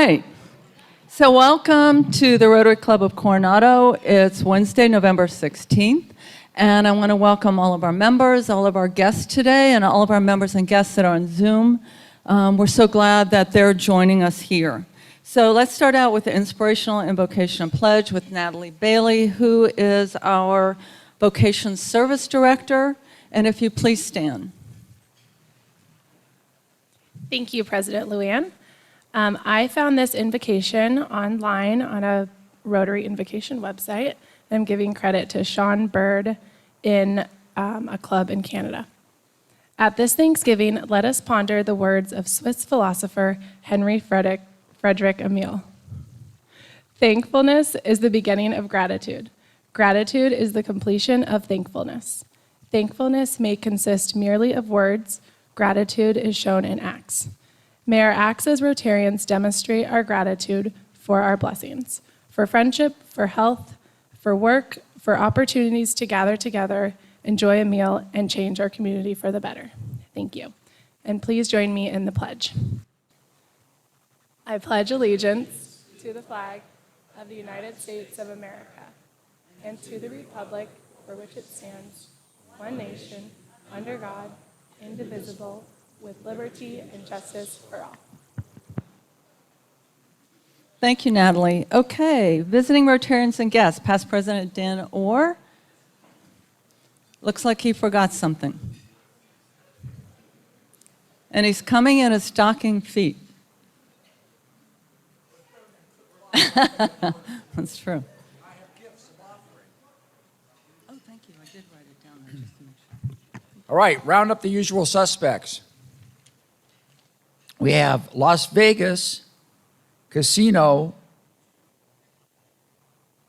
right. So welcome to the Rotary Club of Coronado. It's Wednesday, November 16th. And I want to welcome all of our members, all of our guests today, and all of our members and guests that are on Zoom. We're so glad that they're joining us here. So let's start out with the Inspirational Invocation and Pledge with Natalie Bailey, who is our Vocation Service Director. And if you please stand. Thank you, President Luann. I found this invocation online on a Rotary invocation website. I'm giving credit to Sean Bird in a club in Canada. At this Thanksgiving, let us ponder the words of Swiss philosopher Henry Frederick Emile. Thankfulness is the beginning of gratitude. Gratitude is the completion of thankfulness. Thankfulness may consist merely of words. Gratitude is shown in acts. May our acts as Rotarians demonstrate our gratitude for our blessings, for friendship, for health, for work, for opportunities to gather together, enjoy a meal, and change our community for the better. Thank you. And please join me in the pledge. I pledge allegiance to the flag of the United States of America and to the republic for which it stands, one nation, under God, indivisible, with liberty and justice for all. Thank you, Natalie. Okay, visiting Rotarians and guests, past President Dan Orr. Looks like he forgot something. And he's coming in his stocking feet. That's true. I have gifts of offering. Oh, thank you. I did write it down there just to make sure. All right, round up the usual suspects. We have Las Vegas Casino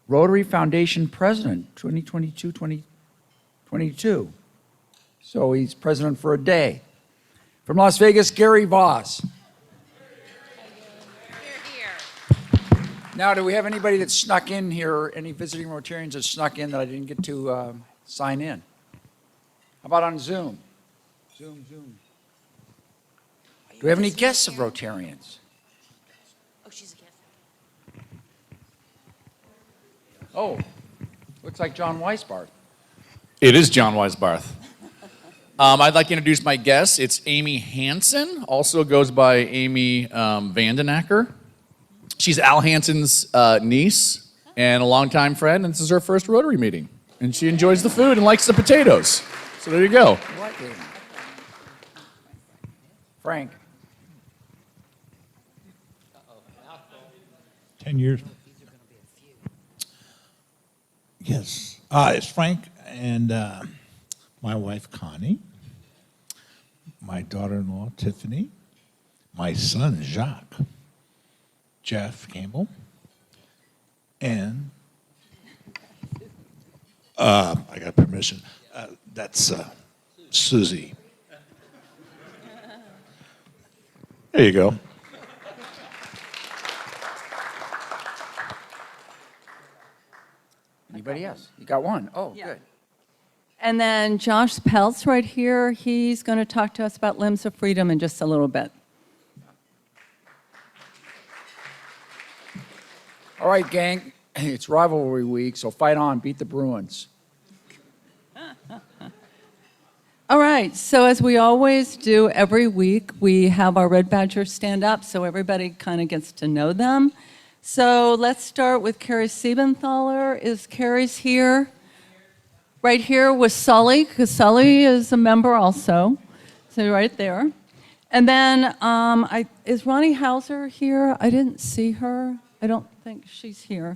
Rotary Foundation President, 2022. So he's president for a day. From Las Vegas, Gary Voss. Now, do we have anybody that snuck in here, any visiting Rotarians that snuck in that I didn't get to sign in? How about on Zoom? Zoom. Do we have any guests of Rotarians? Oh, she's a guest. Oh, looks like John Weisbarth. It is John Weisbarth. I'd like to introduce my guest. It's Amy Hansen, also goes by Amy Vandenacker. She's Al Hansen's niece and a longtime friend, and this is her first Rotary meeting. And she enjoys the food and likes the potatoes. So there you go. What, Amy? Frank. 10 years. Yes. It's Frank and my wife, Connie, my daughter-in-law, Tiffany, my son, Jacques, Jeff Campbell, and I got permission. That's Susie. There you go. Anybody else? You got one? Oh, Yeah. good. And then Josh Peltz right here, he's going to talk to us about Limbs of Freedom in just a little bit. All right, gang. It's rivalry week, so fight on. Beat the Bruins. All right, so as we always do every week, we have our Red Badgers stand up so everybody kind of gets to know them. So let's start with Carrie Siebenthaler. Is Carrie's here? Right here with Sully, because Sully is a member also. So right there. And then is Ronnie Hauser here? I didn't see her. I don't think she's here.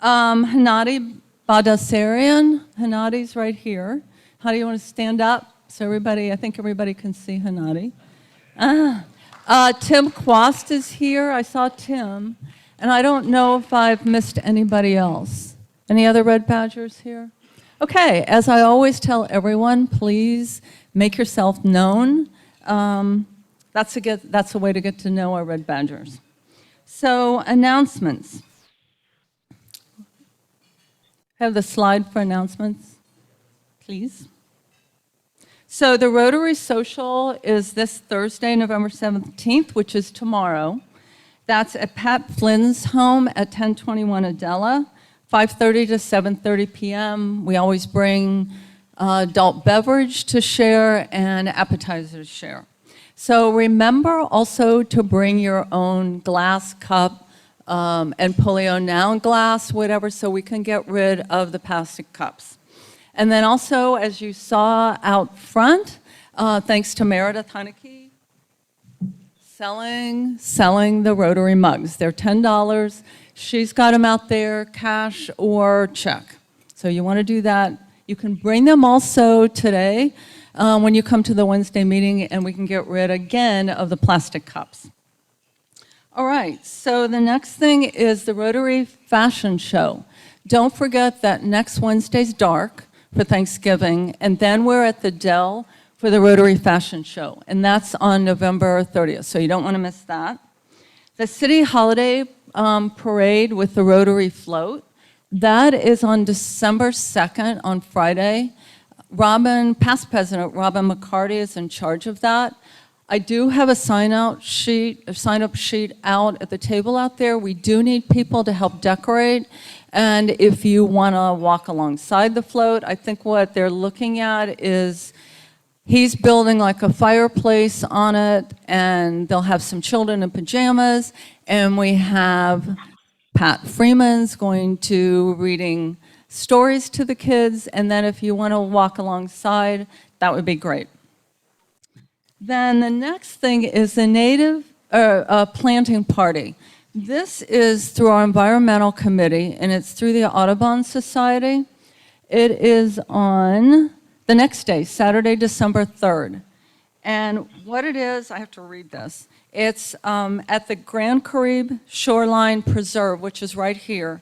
Hanadi Badassarian. Hanadi's right here. How do you want to stand up? So I think everybody can see Hanadi. Tim Quast is here. I saw Tim. And I don't know if I've missed anybody else. Any other Red Badgers here? Okay, as I always tell everyone, please make yourself known. That's a way to get to know our Red Badgers. So, announcements. Have the slide for announcements, please. So the Rotary Social is this Thursday, November 17th, which is tomorrow. That's at Pat Flynn's home at 1021 Adela, 5:30 to 7:30 p.m. We always bring adult beverage to share and appetizers to share. So remember also to bring your own glass cup and polio noun glass, whatever, so we can get rid of the plastic cups. And then also, as you saw out front, thanks to Meredith Heineke, selling the Rotary mugs. They're $10. She's got them out there, cash or check. So you want to do that. You can bring them also today when you come to the Wednesday meeting, and we can get rid again of the plastic cups. All right, so the next thing is the Rotary Fashion Show. Don't forget that next Wednesday's dark for Thanksgiving, and then we're at the Dell for the Rotary Fashion Show, and that's on November 30th, so you don't want to miss that. The City Holiday Parade with the Rotary Float, that is on December 2nd on Friday. Past President Robin McCarty is in charge of that. I do have a sign-up sheet out at the table out there. We do need people to help decorate. And if you want to walk alongside the float, I think what they're looking at is he's building like a fireplace on it, and they'll have some children in pajamas. And we have Pat Freeman's going to reading stories to the kids. And then if you want to walk alongside, that would be great. Then the next thing is the native planting party. This is through our environmental committee, and it's through the Audubon Society. It is on the next day, Saturday, December 3rd. And what it is, I have to read this. It's at the Grand Caribe Shoreline Preserve, which is right here.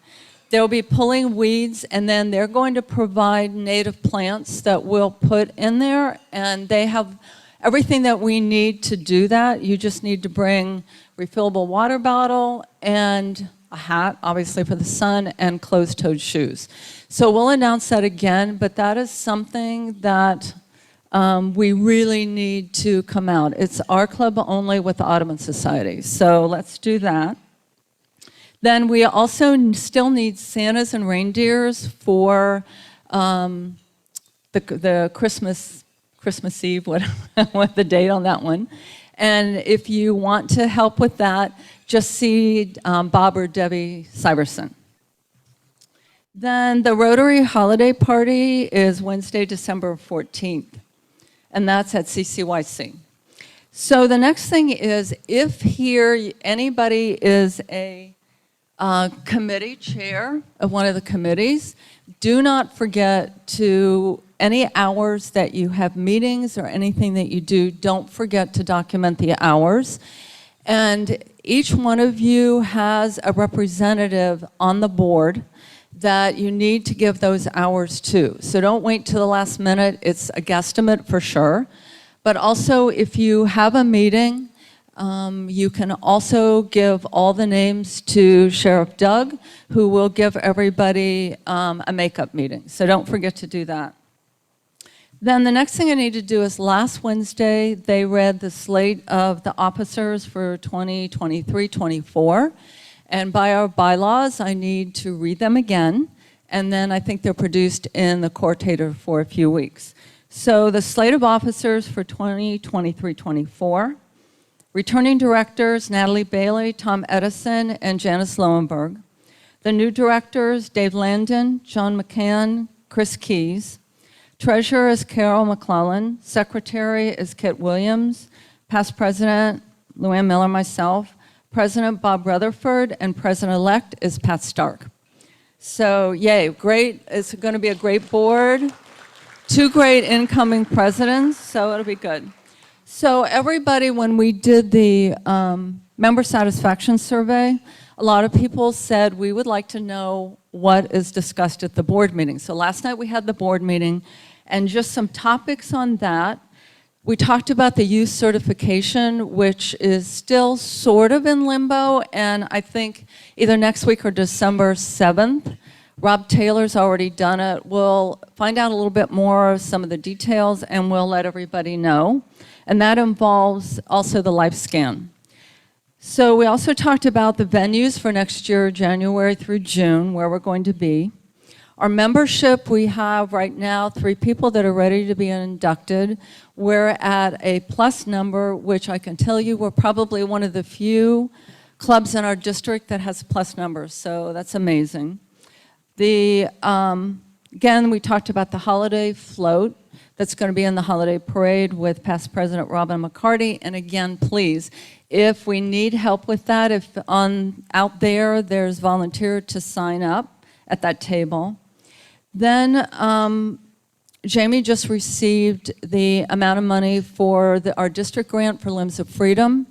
They'll be pulling weeds, and then they're going to provide native plants that we'll put in there, and they have everything that we need to do that. You just need to bring refillable water bottle and a hat, obviously for the sun, and closed-toed shoes. So we'll announce that again, but that is something that we really need to come out. It's our club only with the Audubon Society, so let's do that. Then we also still need Santas and reindeers for the Christmas Eve, what the date on that one. And if you want to help with that, just see Bob or Debbie Syverson. Then the Rotary Holiday Party is Wednesday, December 14th, and that's at CCYC. So the next thing is, if here anybody is a committee chair of one of the committees, do not forget to, any hours that you have meetings or anything that you do, don't forget to document the hours. And each one of you has a representative on the board that you need to give those hours to. So don't wait till the last minute. It's a guesstimate for sure. But also, if you have a meeting, you can also give all the names to Sheriff Doug, who will give everybody a makeup meeting. So don't forget to do that. Then the next thing I need to do is, last Wednesday, they read the slate of the officers for 2023-24. And by our bylaws, I need to read them again. And then I think they're produced in the Courtator for a few weeks. So the slate of officers for 2023-24. Returning directors, Natalie Bailey, Tom Edison, and Janice Lowenberg. The new directors, Dave Landon, John McCann, Chris Keys. Treasurer is Carol McClellan. Secretary is Kit Williams. Past president, Luann Miller, myself. President Bob Rutherford, and president-elect is Pat Stark. So, yay, great. It's going to be a great board. 2 great incoming presidents, so it'll be good. So everybody, when we did the member satisfaction survey, a lot of people said we would like to know what is discussed at the board meeting. So last night we had the board meeting, and just some topics on that. We talked about the youth certification, which is still sort of in limbo, and I think either next week or December 7th. Rob Taylor's already done it. We'll find out a little bit more of some of the details, and we'll let everybody know. And that involves also the life scan. So we also talked about the venues for next year, January through June, where we're going to be. Our membership, we have right now 3 people that are ready to be inducted. We're at a plus number, which I can tell you we're probably one of the few clubs in our district that has plus numbers, so that's amazing. Again, we talked about the holiday float that's going to be in the holiday parade with past President Robin McCarty. And again, please, if we need help with that, if out there's volunteer to sign up at that table. Then Jamie just received the amount of money for our district grant for Limbs of Freedom.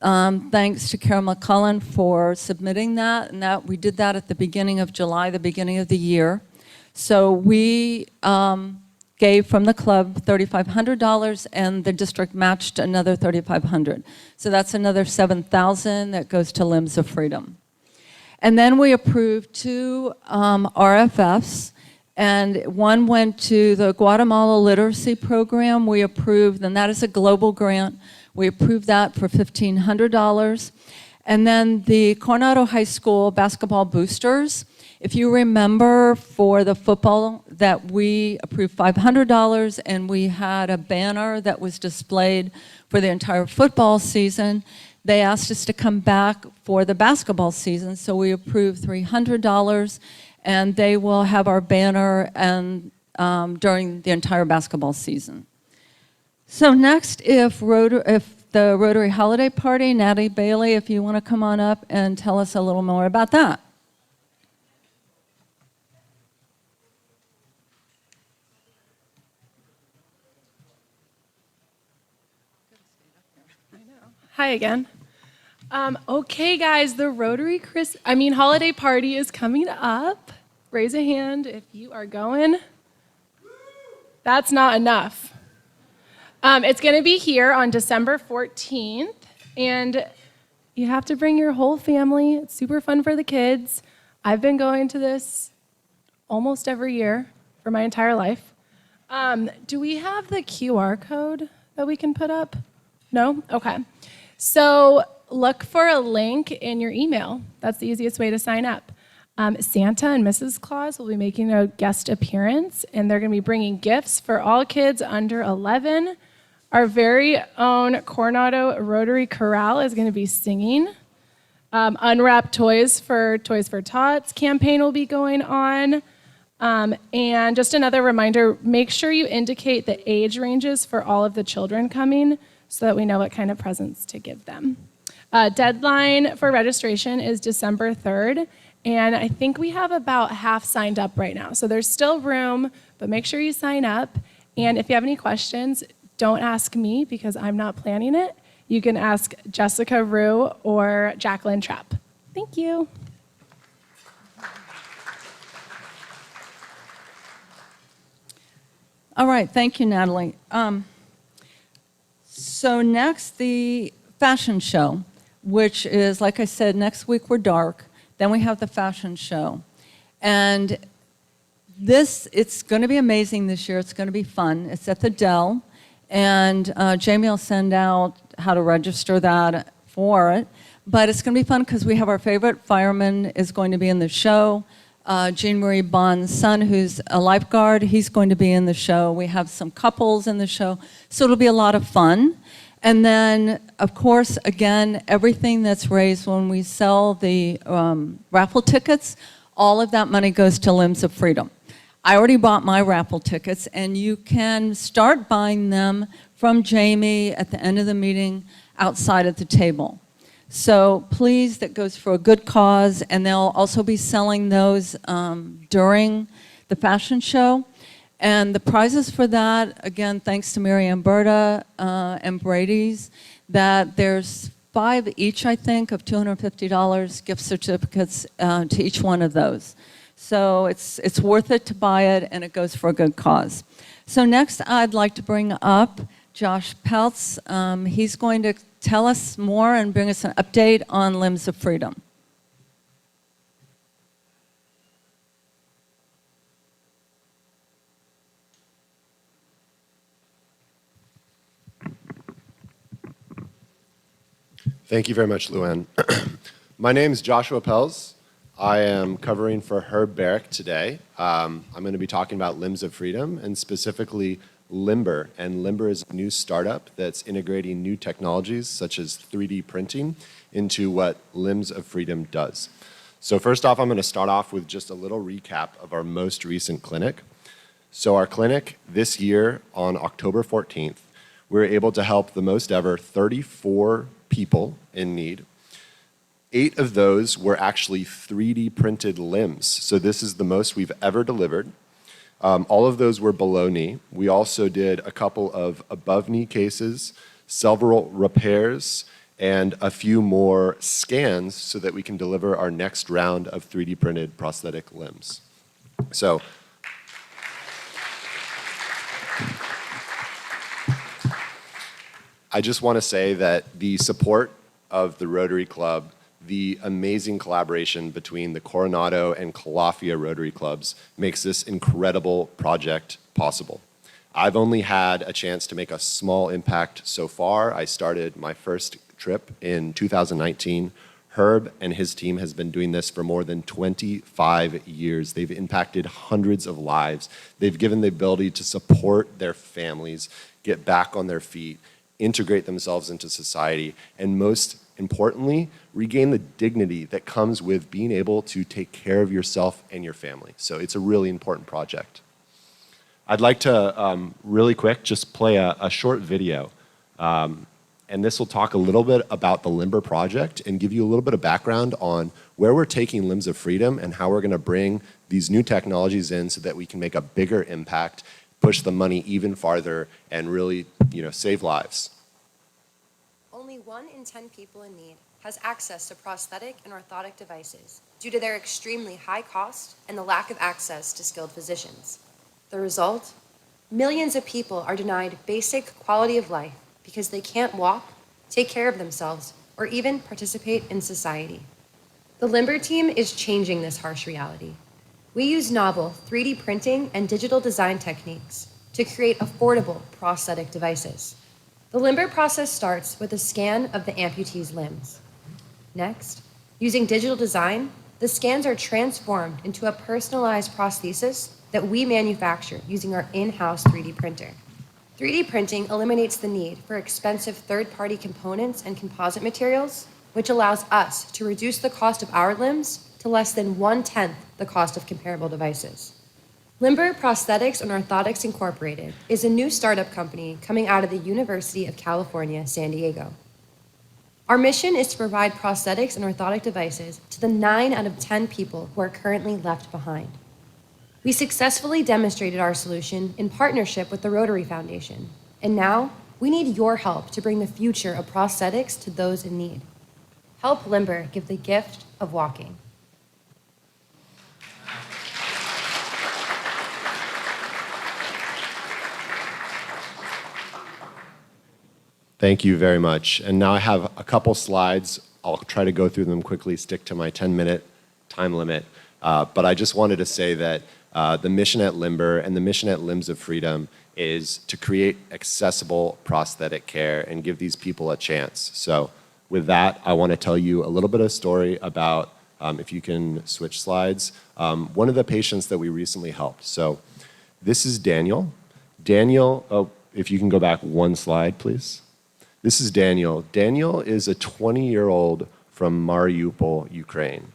Thanks to Carol McCullen for submitting that, and we did that at the beginning of July, the beginning of the year. So we gave from the club $3,500, and the district matched another $3,500. So that's another $7,000 that goes to Limbs of Freedom. And then we approved 2 RFFs, and one went to the Guatemala Literacy Program. We approved, and that is a global grant. We approved that for $1,500. And then the Coronado High School basketball boosters, if you remember for the football that we approved $500, and we had a banner that was displayed for the entire football season. They asked us to come back for the basketball season, so we approved $300, and they will have our banner during the entire basketball season. So next, if the Rotary Holiday Party, Natalie Bailey, if you want to come on up and tell us a little more about that. Hi again. Okay, guys, the Rotary Holiday Party is coming up. Raise a hand if you are going. That's not enough. It's going to be here on December 14th, and you have to bring your whole family. It's super fun for the kids. I've been going to this almost every year for my entire life. Do we have the QR code that we can put up? No? Okay. So look for a link in your email. That's the easiest way to sign up. Santa and Mrs. Claus will be making a guest appearance, and they're going to be bringing gifts for all kids under 11. Our very own Coronado Rotary Chorale is going to be singing. Unwrap Toys for Tots campaign will be going on. And just another reminder, make sure you indicate the age ranges for all of the children coming so that we know what kind of presents to give them. Deadline for registration is December 3rd, and I think we have about half signed up right now. So there's still room, but make sure you sign up. And if you have any questions, don't ask me because I'm not planning it. You can ask Jessica Rue or Jacqueline Trapp. Thank you. All right, thank you, Natalie. So next, the fashion show, which is, like I said, next week we're dark. Then we have the fashion show. And it's going to be amazing this year. It's going to be fun. It's at the Dell. And Jamie will send out how to register that for it. But it's going to be fun because we have our favorite fireman is going to be in the show. Jean Marie Bond's son, who's a lifeguard, he's going to be in the show. We have some couples in the show. So it'll be a lot of fun. And then, of course, again, everything that's raised when we sell the raffle tickets, all of that money goes to Limbs of Freedom. I already bought my raffle tickets, and you can start buying them from Jamie at the end of the meeting outside at the table. So please, that goes for a good cause, and they'll also be selling those during the fashion show. And the prizes for that, again, thanks to Mary Ann Berta and Brady's, that there's 5 each, I think, of $250 gift certificates to each one of those. So it's worth it to buy it, and it goes for a good cause. So next, I'd like to bring up Josh Peltz. He's going to tell us more and bring us an update on Limbs of Freedom. Thank you very much, Luann. My name is Joshua Pels. I am covering for Herb Barrick today. I'm going to be talking about Limbs of Freedom and specifically Limber. And Limber is a new startup that's integrating new technologies such as 3D printing into what Limbs of Freedom does. So first off, I'm going to start off with just a little recap of our most recent clinic. So our clinic this year on October 14th, we were able to help the most ever 34 people in need. 8 of those were actually 3D printed limbs. So this is the most we've ever delivered. All of those were below knee. We also did a couple of above knee cases, several repairs, and a few more scans so that we can deliver our next round of 3D printed prosthetic limbs. So I just want to say that the support of the Rotary Club, the amazing collaboration between the Coronado and Calafia Rotary Clubs makes this incredible project possible. I've only had a chance to make a small impact so far. I started my first trip in 2019. Herb and his team has been doing this for more than 25 years. They've impacted hundreds of lives. They've given the ability to support their families, get back on their feet, integrate themselves into society, and most importantly, regain the dignity that comes with being able to take care of yourself and your family. So it's a really important project. I'd like to, really quick, just play a short video. And this will talk a little bit about the Limber project and give you a little bit of background on where we're taking Limbs of Freedom and how we're going to bring these new technologies in so that we can make a bigger impact, push the money even farther, and really, save lives. Only 1 in 10 people in need has access to prosthetic and orthotic devices due to their extremely high cost and the lack of access to skilled physicians. The result? Millions of people are denied basic quality of life because they can't walk, take care of themselves, or even participate in society. The Limber team is changing this harsh reality. We use novel 3D printing and digital design techniques to create affordable prosthetic devices. The Limber process starts with a scan of the amputee's limbs. Next, using digital design, the scans are transformed into a personalized prosthesis that we manufacture using our in-house 3D printer. 3D printing eliminates the need for expensive third-party components and composite materials, which allows us to reduce the cost of our limbs to less than 1/10 the cost of comparable devices. Limber Prosthetics and Orthotics Incorporated is a new startup company coming out of the University of California, San Diego. Our mission is to provide prosthetics and orthotic devices to the 9 out of 10 people who are currently left behind. We successfully demonstrated our solution in partnership with the Rotary Foundation, and now we need your help to bring the future of prosthetics to those in need. Help Limber give the gift of walking. Thank you very much. And now I have a couple slides. I'll try to go through them quickly, stick to my 10-minute time limit. But I just wanted to say that the mission at Limber and the mission at Limbs of Freedom is to create accessible prosthetic care and give these people a chance. So with that, I want to tell you a little bit of story about, if you can switch slides, one of the patients that we recently helped. So this is Daniel. Daniel, if you can go back one slide, please. This is Daniel. Daniel is a 20-year-old from Mariupol, Ukraine.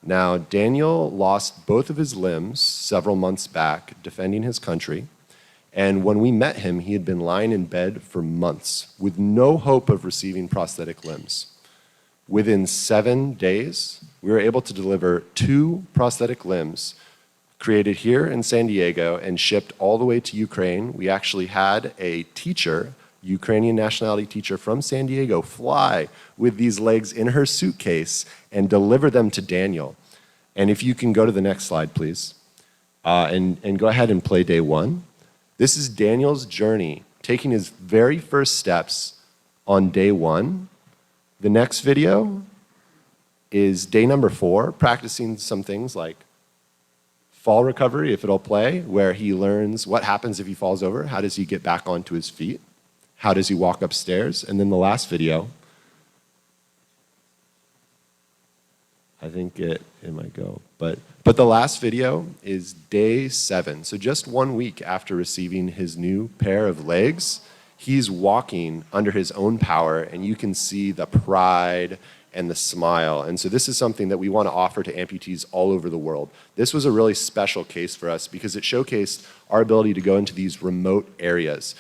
Now, Daniel lost both of his limbs several months back defending his country. And when we met him, he had been lying in bed for months with no hope of receiving prosthetic limbs. Within 7 days, we were able to deliver 2 prosthetic limbs created here in San Diego and shipped all the way to Ukraine. We actually had a teacher, Ukrainian nationality teacher from San Diego, fly with these legs in her suitcase and deliver them to Daniel. And if you can go to the next slide, please, and go ahead and play day 1. This is Daniel's journey, taking his very first steps on day 1. The next video is day number 4, practicing some things like fall recovery, if it'll play, where he learns what happens if he falls over, how does he get back onto his feet, how does he walk upstairs, and then the last video I think it might go. But the last video is day 7. So just 1 week after receiving his new pair of legs, he's walking under his own power, and you can see the pride and the smile. And so this is something that we want to offer to amputees all over the world. This was a really special case for us because it showcased our ability to go into these remote areas,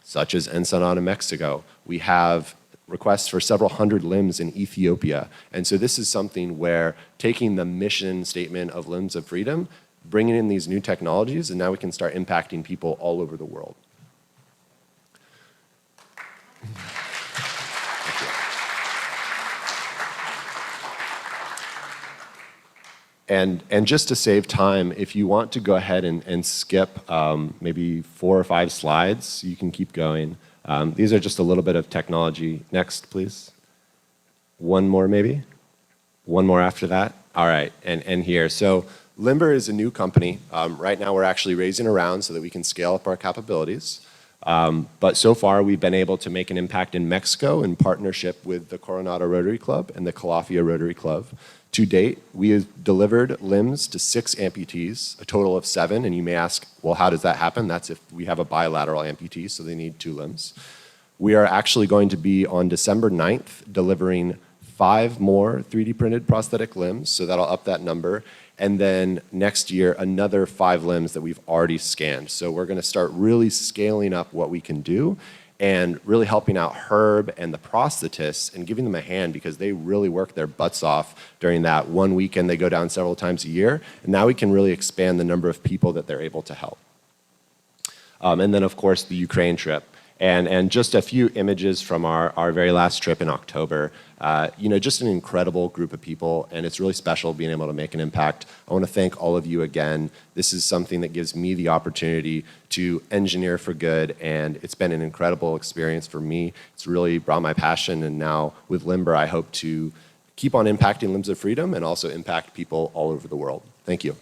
such as Ensenada, Mexico. We have requests for several hundred limbs in Ethiopia. And so this is something where taking the mission statement of Limbs of Freedom, bringing in these new technologies, and now we can start impacting people all over the world. And just to save time, if you want to go ahead and skip maybe 4 or 5 slides, you can keep going. These are just a little bit of technology. Next, please. One more, maybe? One more after that? All right, and here. So Limber is a new company. Right now we're actually raising a round so that we can scale up our capabilities. But so far we've been able to make an impact in Mexico in partnership with the Coronado Rotary Club and the Calafia Rotary Club. To date, we have delivered limbs to 6 amputees, a total of 7. And you may ask, well, how does that happen? That's if we have a bilateral amputee, so they need 2 limbs. We are actually going to be on December 9th delivering 5 more 3D printed prosthetic limbs, so that'll up that number. And then next year, another 5 limbs that we've already scanned. So we're going to start really scaling up what we can do and really helping out Herb and the prosthetists and giving them a hand because they really work their butts off during that 1 weekend. They go down several times a year. And now we can really expand the number of people that they're able to help. And then, of course, the Ukraine trip. And just a few images from our very last trip in October. Just an incredible group of people, and it's really special being able to make an impact. I want to thank all of you again. This is something that gives me the opportunity to engineer for good, and it's been an incredible experience for me. It's really brought my passion, and now with Limber, I hope to keep on impacting Limbs of Freedom and also impact people all over the world. Thank you.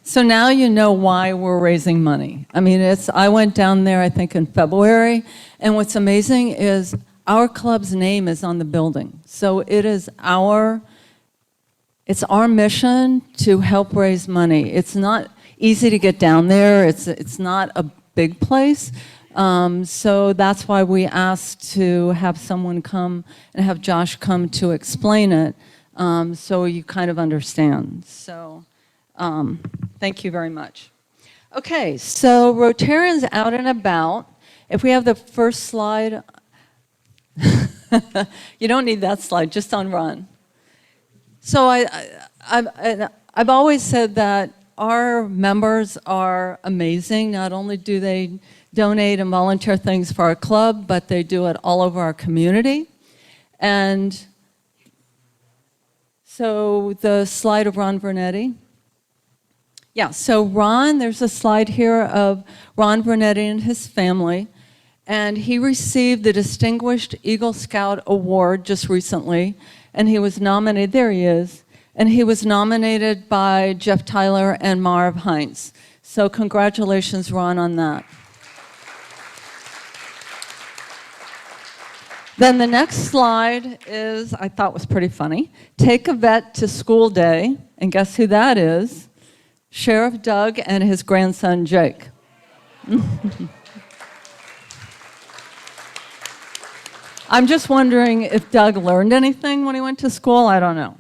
So now you know why we're raising money. I mean, I went down there, I think, in February, and what's amazing is our club's name is on the building. So it's our mission to help raise money. It's not easy to get down there. It's not a big place. So that's why we asked to have someone come and have Josh come to explain it, so you kind of understand. So. Thank you very much. Okay, so Rotarians out and about. If we have the first slide. You don't need that slide, just on Ron. So I've always said that our members are amazing. Not only do they donate and volunteer things for our club, but they do it all over our community. And so the slide of Ron Vernetti. Yeah, so Ron, there's a slide here of Ron Vernetti and his family, and he received the Distinguished Eagle Scout Award just recently, and he was nominated, there he is, and he was nominated by Jeff Tyler and Marv Heinz. So congratulations, Ron, on that. Then the next slide is, I thought was pretty funny. Take a vet to school day, and guess who that is? Sheriff Doug and his grandson, Jake. I'm just wondering if Doug learned anything when he went to school. I don't know.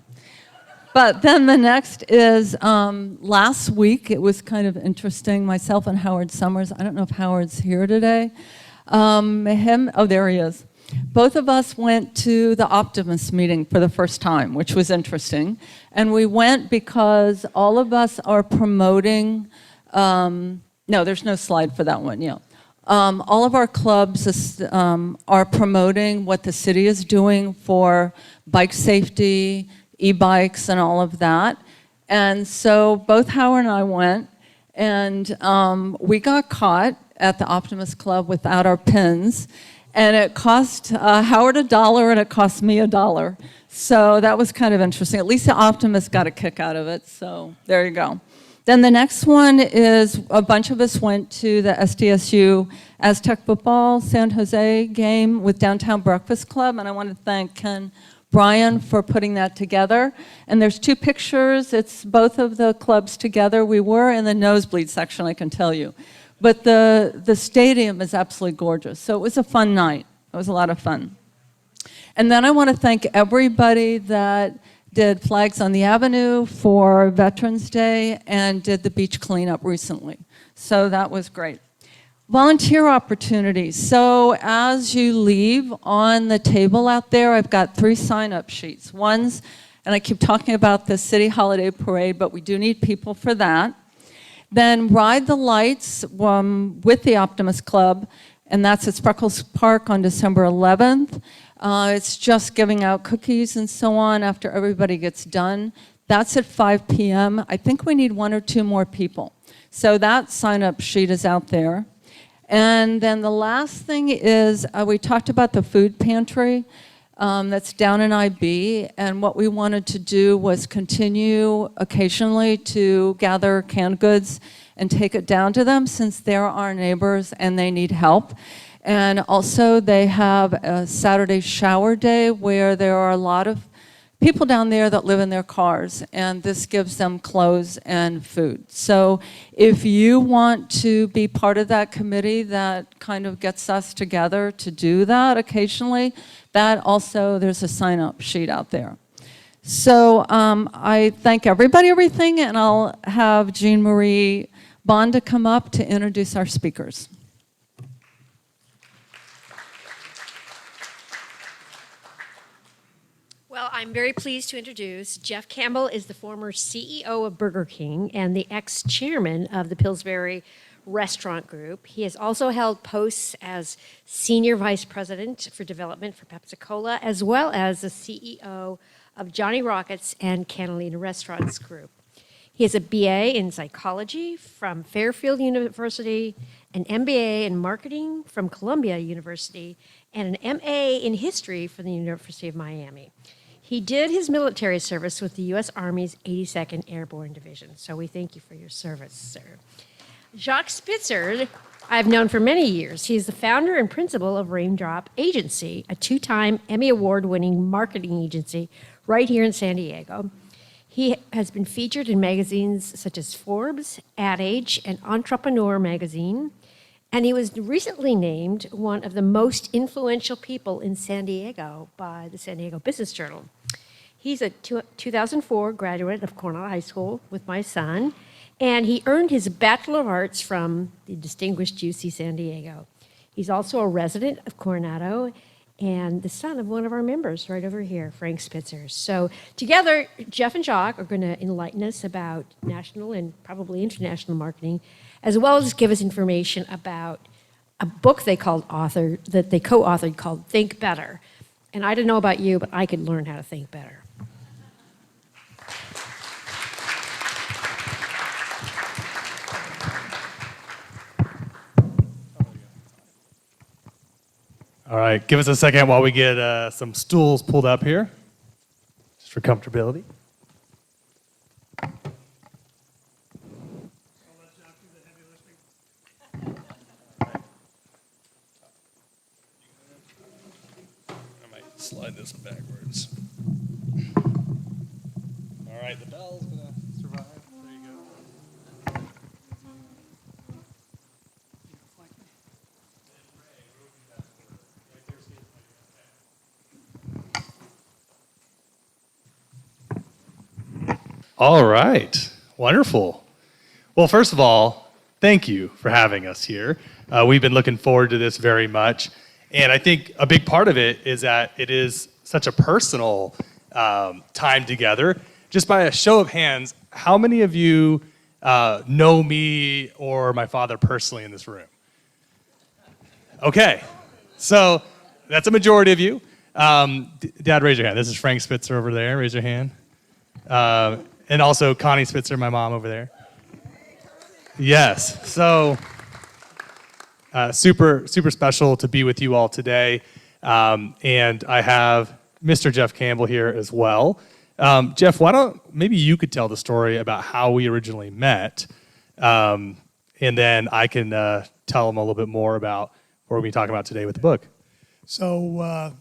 But then the next is last week. It was kind of interesting. Myself and Howard Summers. I don't know if Howard's here today. Oh, there he is. Both of us went to the Optimist meeting for the first time, which was interesting. And we went because all of us are promoting, no, there's no slide for that one, yeah. All of our clubs are promoting what the city is doing for bike safety, e-bikes, and all of that. And so both Howard and I went, and we got caught at the Optimist Club without our pins. And it cost Howard $1 and it cost me $1. So that was kind of interesting. At least the Optimist got a kick out of it. So there you go. Then the next one is a bunch of us went to the SDSU Aztec football San Jose game with Downtown Breakfast Club, and I want to thank Ken Bryan for putting that together. And there's 2 pictures. It's both of the clubs together. We were in the nosebleed section, I can tell you. But the stadium is absolutely gorgeous. So it was a fun night. It was a lot of fun. And then I want to thank everybody that did Flags on the Avenue for Veterans Day and did the beach cleanup recently. So that was great. Volunteer opportunities. So as you leave, on the table out there, I've got 3 sign-up sheets. One's, and I keep talking about the City Holiday Parade, but we do need people for that. Then Ride the Lights with the Optimist Club, and that's at Spreckles Park on December 11th. It's just giving out cookies and so on after everybody gets done. That's at 5 p.m. I think we need 1 or 2 more people. So that sign-up sheet is out there. And then the last thing is we talked about the food pantry that's down in IB, and what we wanted to do was continue occasionally to gather canned goods and take it down to them since they're our neighbors and they need help. And also they have a Saturday shower day where there are a lot of people down there that live in their cars, and this gives them clothes and food. So if you want to be part of that committee that kind of gets us together to do that occasionally, that also, there's a sign-up sheet out there. So I thank everything, and I'll have Jean Marie Bond to come up to introduce our speakers. Well, I'm very pleased to introduce Jeff Campbell is the former CEO of Burger King and the ex-chairman of the Pillsbury Restaurant Group. He has also held posts as Senior Vice President for Development for Pepsi-Cola, as well as the CEO of Johnny Rockets and Catalina Restaurants Group. He has a BA in psychology from Fairfield University, an MBA in marketing from Columbia University, and an MA in history from the University of Miami. He did his military service with the U.S. Army's 82nd Airborne Division, so we thank you for your service, sir. Jacques Spitzer, I've known for many years. He's the founder and principal of Raindrop Agency, a 2-time Emmy Award-winning marketing agency right here in San Diego. He has been featured in magazines such as Forbes, Ad Age, and Entrepreneur magazine, and he was recently named one of the most influential people in San Diego by the San Diego Business Journal. He's a 2004 graduate of Coronado High School with my son, and he earned his Bachelor of Arts from the distinguished UC San Diego. He's also a resident of Coronado and the son of one of our members right over here, Frank Spitzer. So together, Jeff and Jacques are going to enlighten us about national and probably international marketing, as well as give us information about a book they co-authored called Think Better. And I don't know about you, but I could learn how to think better. All right, give us a second while we get some stools pulled up here, just for comfortability. I might slide this backwards. All right, the bell's gonna survive. There you go. All right, wonderful. Well, first of all, thank you for having us here. We've been looking forward to this very much. And I think a big part of it is that it is such a personal time together. Just by a show of hands, how many of you know me or my father personally in this room? Okay, so that's a majority of you. Dad, raise your hand. This is Frank Spitzer over there. Raise your hand. And also Connie Spitzer, my mom over there. Yes, so super special to be with you all today. And I have Mr. Jeff Campbell here as well. Jeff, maybe you could tell the story about how we originally met, and then I can tell them a little bit more about what we're going to be talking about today with the book. So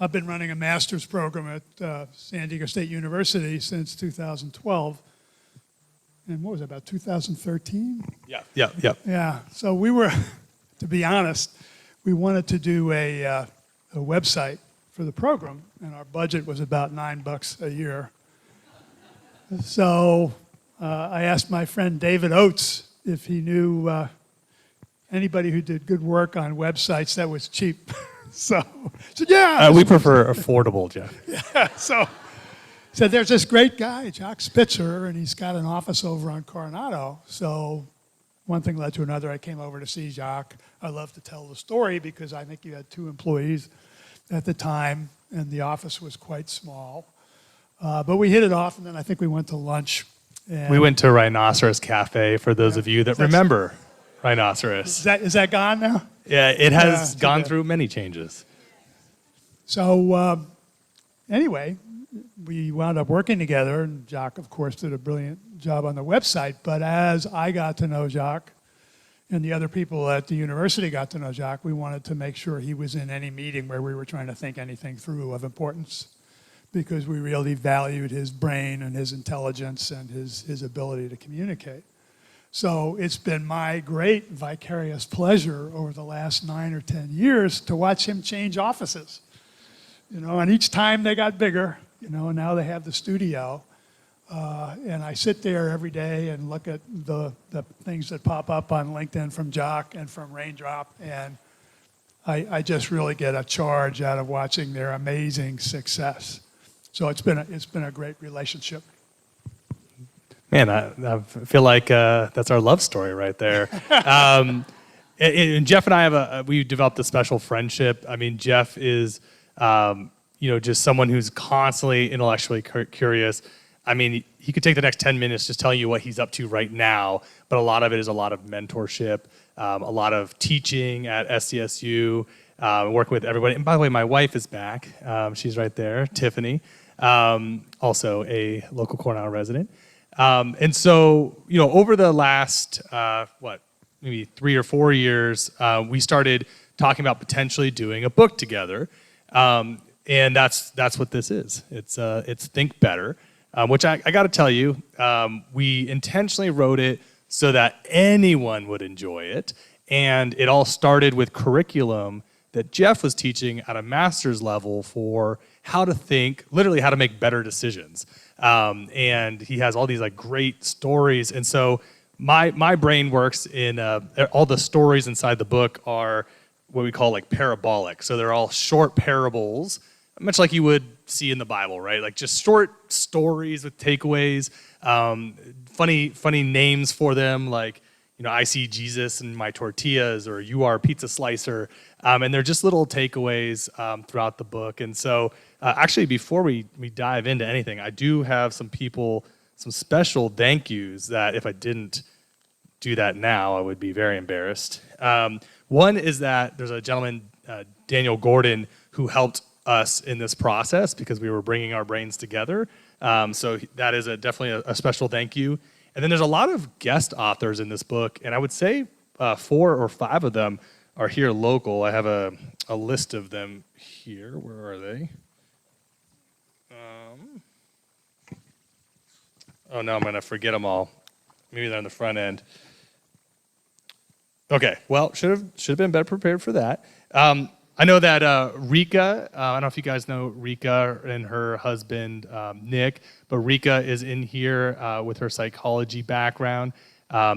I've been running a master's program at San Diego State University since 2012. And what was it, about 2013? Yeah. Yeah, so we were, to be honest, we wanted to do a website for the program, and our budget was about $9 a year. So I asked my friend David Oates if he knew anybody who did good work on websites that was cheap. So he said, yeah. We prefer affordable, Jeff. Yeah, so said there's this great guy, Jock Spitzer, and he's got an office over on Coronado. So one thing led to another. I came over to see Jock. I love to tell the story because I think you had 2 employees at the time, and the office was quite small. But we hit it off, and then I think we went to lunch. And We went to Rhinoceros Cafe, for those of you that remember Rhinoceros. Is that gone now? Yeah, it has Yeah, gone okay. through many changes. So anyway, we wound up working together, and Jock, of course, did a brilliant job on the website. But as I got to know Jock, and the other people at the university got to know Jock, we wanted to make sure he was in any meeting where we were trying to think anything through of importance, because we really valued his brain and his intelligence and his ability to communicate. So it's been my great vicarious pleasure over the last 9 or 10 years to watch him change offices. And each time they got bigger, and now they have the studio. And I sit there every day and look at the things that pop up on LinkedIn from Jock and from Raindrop, and I just really get a charge out of watching their amazing success. So it's been a great relationship. Man, I feel like that's our love story right there. And Jeff and I we developed a special friendship. I mean, Jeff is, just someone who's constantly intellectually curious. I mean, he could take the next 10 minutes just telling you what he's up to right now, but a lot of it is a lot of mentorship, a lot of teaching at SDSU, working with everybody. And by the way, my wife is back. She's right there, Tiffany, also a local Coronado resident. And so, over the last, maybe 3 or 4 years, we started talking about potentially doing a book together. And that's what this is. It's Think Better, which I got to tell you, we intentionally wrote it so that anyone would enjoy it. And it all started with curriculum that Jeff was teaching at a master's level for how to think, literally how to make better decisions. And he has all these great stories. And so my brain works in all the stories inside the book are what we call parabolic. So they're all short parables, much like you would see in the Bible, right? Just short stories with takeaways, funny names for them, I see Jesus in my tortillas, or you are a pizza slicer. And they're just little takeaways throughout the book. And so actually, before we dive into anything, I do have some special thank yous that if I didn't do that now, I would be very embarrassed. One is that there's a gentleman, Daniel Gordon, who helped us in this process because we were bringing our brains together. So that is definitely a special thank you. And then there's a lot of guest authors in this book, and I would say 4 or 5 of them are here local. I have a list of them here. Where are they? Oh no, I'm going to forget them all. Maybe they're on the front end. Okay, well, should have been better prepared for that. I know that Rika, I don't know if you guys know Rika and her husband, Nick, but Rika is in here with her psychology background.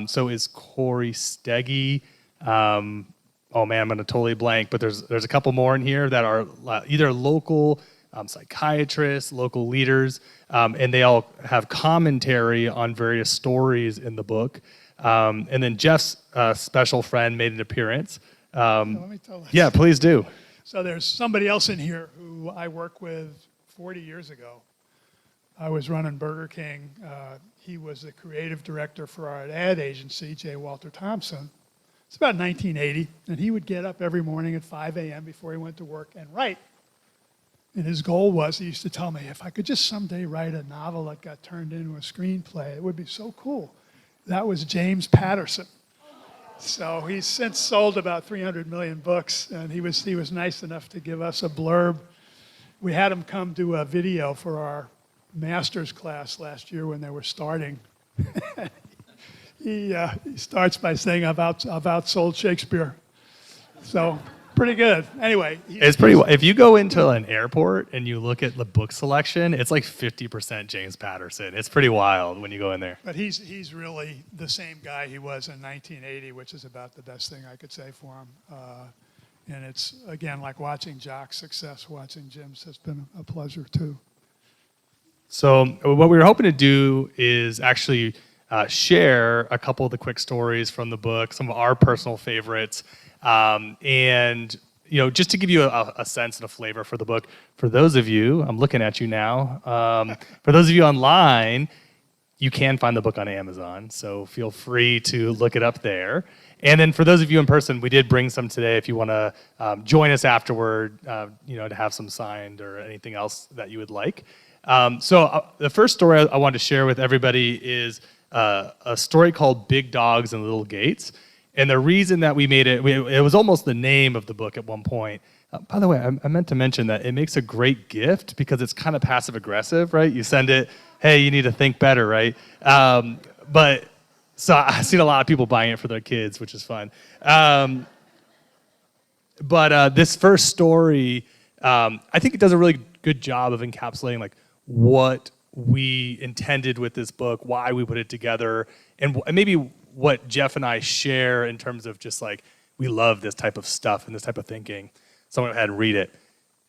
So is Corey Steggy. Oh man, I'm going to totally blank, but there's a couple more in here that are either local psychiatrists, local leaders, and they all have commentary on various stories in the book. And then Jeff's special friend made an appearance. So let me tell this. Yeah, please do. So there's somebody else in here who I worked with 40 years ago. I was running Burger King. He was the creative director for our ad agency, J. Walter Thompson. It's about 1980, and he would get up every morning at 5 a.m. before he went to work and write. And his goal was, he used to tell me, if I could just someday write a novel that got turned into a screenplay, it would be so cool. That was James Patterson. So he's since sold about 300 million books, and he was nice enough to give us a blurb. We had him come do a video for our master's class last year when they were starting. He starts by saying, I've outsold Shakespeare. So pretty good. Anyway. It's pretty. If you go into an airport and you look at the book selection, it's like 50% James Patterson. It's pretty wild when you go in there. But he's really the same guy he was in 1980, which is about the best thing I could say for him. And it's, again, like watching Jock's success, watching Jim's has been a pleasure too. So what we were hoping to do is actually share a couple of the quick stories from the book, some of our personal favorites, and just to give you a sense and a flavor for the book. For those of you, I'm looking at you now. For those of you online, you can find the book on Amazon, so feel free to look it up there. And then for those of you in person, we did bring some today if you want to join us afterward, to have some signed or anything else that you would like. So the first story I wanted to share with everybody is a story called Big Dogs and Little Gates. And the reason that we made it was almost the name of the book at one point. By the way, I meant to mention that it makes a great gift because it's kind of passive aggressive, right? You send it, hey, you need to think better, right? So I've seen a lot of people buying it for their kids, which is fun. This first story, I think it does a really good job of encapsulating like what we intended with this book, why we put it together, and maybe what Jeff and I share in terms of just like we love this type of stuff and this type of thinking. So I'm going to go ahead and read it.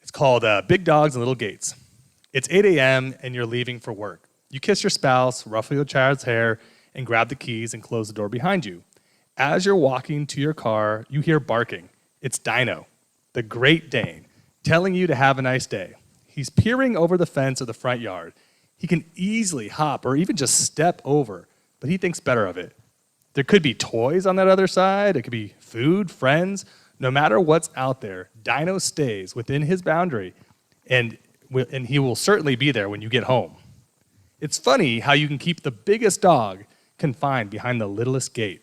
It's called Big Dogs and Little Gates. It's 8 a.m. and you're leaving for work. You kiss your spouse, ruffle your child's hair, and grab the keys and close the door behind you. As you're walking to your car, you hear barking. It's Dino, the Great Dane, telling you to have a nice day. He's peering over the fence of the front yard. He can easily hop or even just step over, but he thinks better of it. There could be toys on that other side. It could be food, friends. No matter what's out there, Dino stays within his boundary, and he will certainly be there when you get home. It's funny how you can keep the biggest dog confined behind the littlest gate.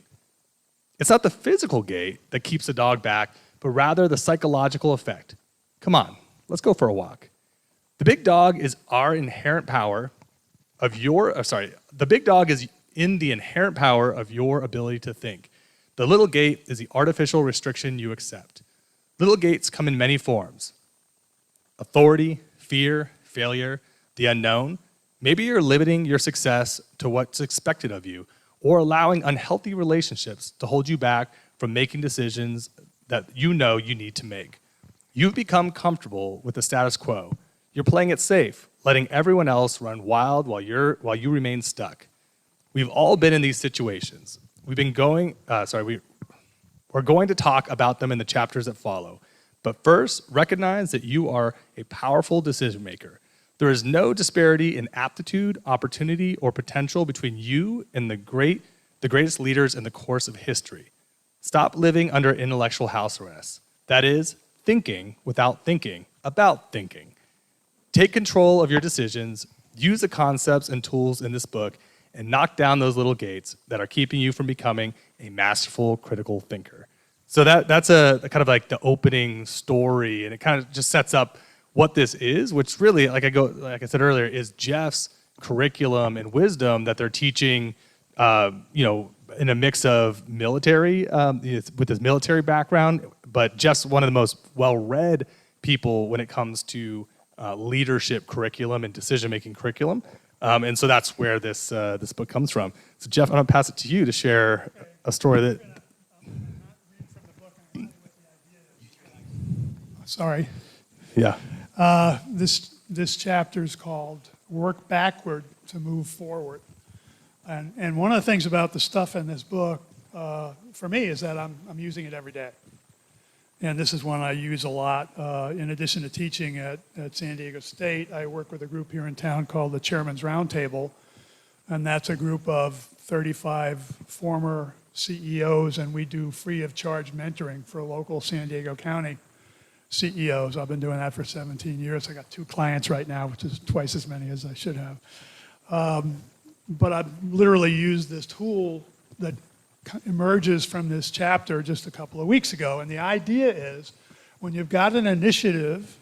It's not the physical gate that keeps the dog back, but rather the psychological effect. Come on, let's go for a walk. The big dog is the inherent power of your ability to think. The little gate is the artificial restriction you accept. Little gates come in many forms. Authority, fear, failure, the unknown. Maybe you're limiting your success to what's expected of you, or allowing unhealthy relationships to hold you back from making decisions that you know you need to make. You've become comfortable with the status quo. You're playing it safe, letting everyone else run wild while you remain stuck. We've all been in these situations. We're going to talk about them in the chapters that follow. But first, recognize that you are a powerful decision maker. There is no disparity in aptitude, opportunity, or potential between you and the greatest leaders in the course of history. Stop living under intellectual house arrest. That is, thinking without thinking about thinking. Take control of your decisions, use the concepts and tools in this book, and knock down those little gates that are keeping you from becoming a masterful critical thinker. So that's a kind of like the opening story, and it kind of just sets up what this is, which really, like I said earlier, is Jeff's curriculum and wisdom that they're teaching, in a mix of military, with his military background, but Jeff's one of the most well-read people when it comes to leadership curriculum and decision-making curriculum. And so that's where this book comes from. So Jeff, I'm going to pass it to you to share a story that... Sorry. Yeah. This chapter is called Work Backward to Move Forward. And one of the things about the stuff in this book, for me, is that I'm using it every day. And this is one I use a lot. In addition to teaching at San Diego State, I work with a group here in town called the Chairman's Roundtable. And that's a group of 35 former CEOs, and we do free of charge mentoring for local San Diego County. CEOs. I've been doing that for 17 years. I got 2 clients right now, which is twice as many as I should have. But I've literally used this tool that emerges from this chapter just a couple of weeks ago. And the idea is when you've got an initiative